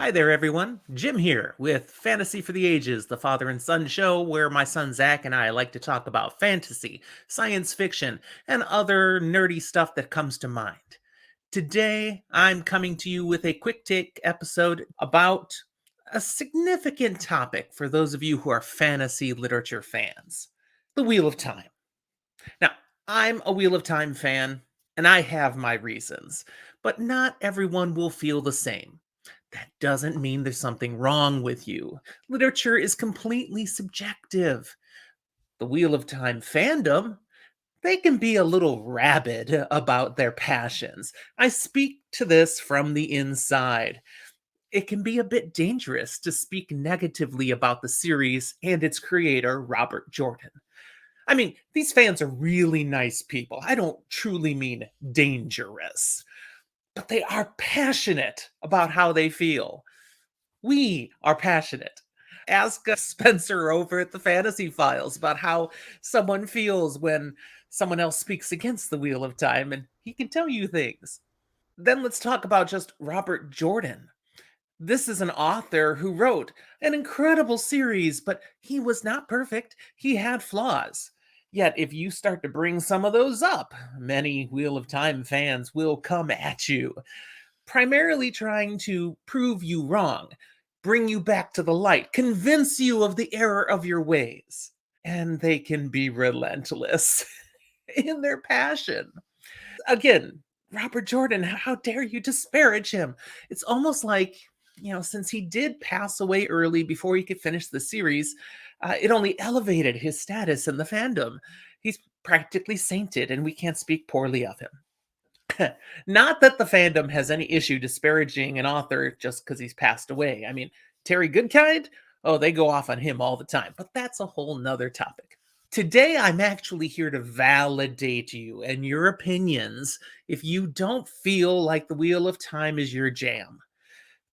Hi there, everyone. Jim here with Fantasy for the Ages, the father and son show where my son Zach and I like to talk about fantasy, science fiction, and other nerdy stuff that comes to mind. Today, I'm coming to you with a quick take episode about a significant topic for those of you who are fantasy literature fans: the Wheel of Time. Now, I'm a Wheel of Time fan, and I have my reasons, but not everyone will feel the same. That doesn't mean there's something wrong with you. Literature is completely subjective. The Wheel of Time fandom, they can be a little rabid about their passions. I speak to this from the inside. It can be a bit dangerous to speak negatively about the series and its creator, Robert Jordan. I mean, these fans are really nice people. I don't truly mean dangerous, but they are passionate about how they feel. We are passionate. Ask Spencer over at the Fantasy Files about how someone feels when someone else speaks against the Wheel of Time, and he can tell you things. Then let's talk about just Robert Jordan. This is an author who wrote an incredible series, but he was not perfect. He had flaws. Yet, if you start to bring some of those up, many Wheel of Time fans will come at you, primarily trying to prove you wrong, bring you back to the light, convince you of the error of your ways. And they can be relentless in their passion. Again, Robert Jordan, how dare you disparage him? It's almost like, since he did pass away early before he could finish the series, it only elevated his status in the fandom. He's practically sainted, and we can't speak poorly of him. Not that the fandom has any issue disparaging an author just because he's passed away. I mean, Terry Goodkind, oh, they go off on him all the time, but that's a whole nother topic. Today, I'm actually here to validate you and your opinions if you don't feel like the Wheel of Time is your jam.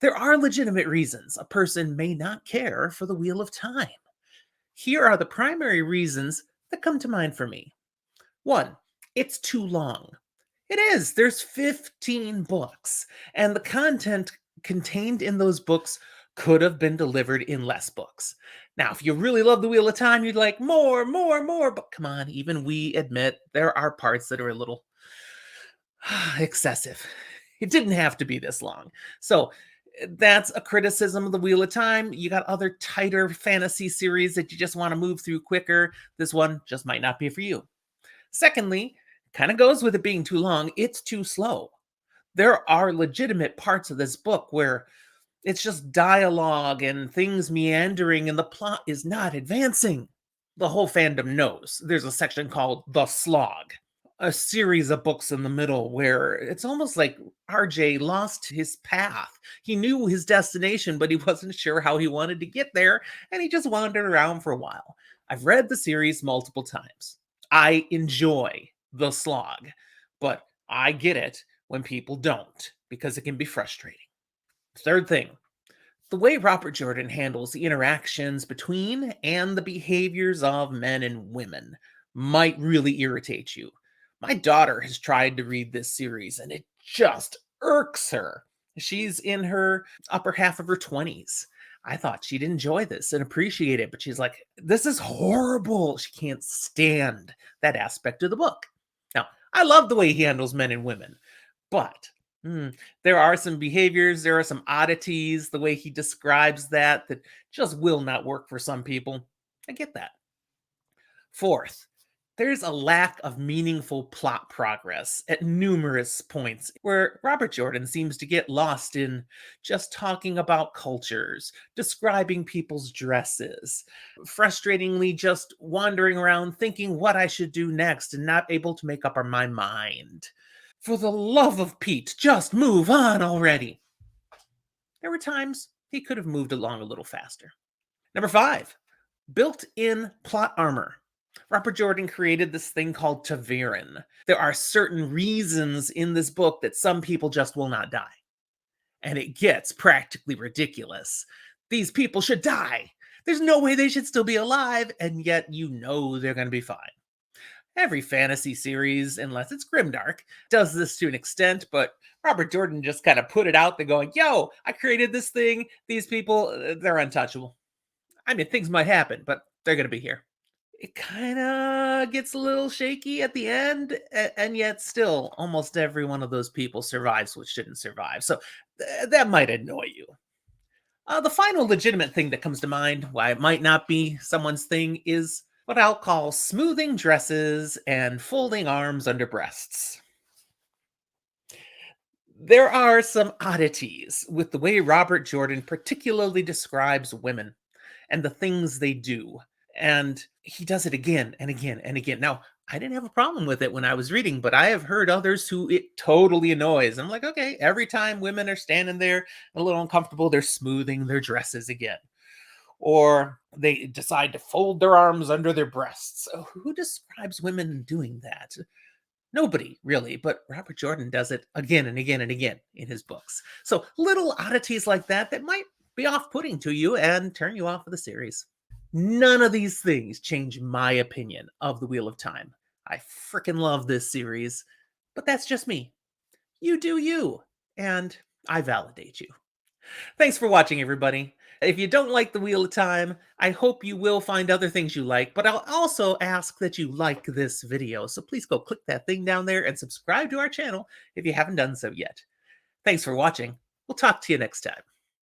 There are legitimate reasons a person may not care for the Wheel of Time. Here are the primary reasons that come to mind for me. One, it's too long. It is. There's 15 books, and the content contained in those books could have been delivered in less books. Now, if you really love the Wheel of Time, you'd like more, more, more, but come on, even we admit there are parts that are a little excessive. It didn't have to be this long. So, that's a criticism of the Wheel of Time. You got other tighter fantasy series that you just want to move through quicker. This one just might not be for you. Secondly, kind of goes with it being too long, it's too slow. There are legitimate parts of this book where it's just dialogue and things meandering and the plot is not advancing. The whole fandom knows there's a section called The Slog, a series of books in the middle where it's almost like RJ lost his path. He knew his destination, but he wasn't sure how he wanted to get there, and he just wandered around for a while. I've read the series multiple times. I enjoy The Slog, but I get it when people don't because it can be frustrating. Third thing, the way Robert Jordan handles the interactions between and the behaviors of men and women might really irritate you. My daughter has tried to read this series and it just irks her. She's in her upper half of her 20s. I thought she'd enjoy this and appreciate it, but she's like, this is horrible. She can't stand that aspect of the book. Now, I love the way he handles men and women, but there are some behaviors, there are some oddities, the way he describes that just will not work for some people. I get that. Fourth, there's a lack of meaningful plot progress at numerous points where Robert Jordan seems to get lost in just talking about cultures, describing people's dresses, frustratingly just wandering around thinking what I should do next and not able to make up my mind. For the love of Pete, just move on already. There were times he could have moved along a little faster. Number 5, built-in plot armor. Robert Jordan created this thing called Taviran. There are certain reasons in this book that some people just will not die. And it gets practically ridiculous. These people should die. There's no way they should still be alive, and yet you know they're going to be fine. Every fantasy series, unless it's grimdark, does this to an extent, but Robert Jordan just kind of put it out there going, yo, I created this thing. These people, they're untouchable. I mean, things might happen, but they're going to be here. It kind of gets a little shaky at the end, and yet still, almost every one of those people survives what shouldn't survive. So that might annoy you. The final legitimate thing that comes to mind, why it might not be someone's thing, is what I'll call smoothing dresses and folding arms under breasts. There are some oddities with the way Robert Jordan particularly describes women and the things they do. And he does it again and again and again. Now, I didn't have a problem with it when I was reading, but I have heard others who it totally annoys. I'm like, okay, every time women are standing there a little uncomfortable, they're smoothing their dresses again. Or they decide to fold their arms under their breasts. So who describes women doing that? Nobody really, but Robert Jordan does it again and again and again in his books. So little oddities like that might be off-putting to you and turn you off of the series. None of these things change my opinion of The Wheel of Time. I freaking love this series, but that's just me. You do you, and I validate you. Thanks for watching, everybody. If you don't like The Wheel of Time, I hope you will find other things you like, but I'll also ask that you like this video. So please go click that thing down there and subscribe to our channel if you haven't done so yet. Thanks for watching. We'll talk to you next time.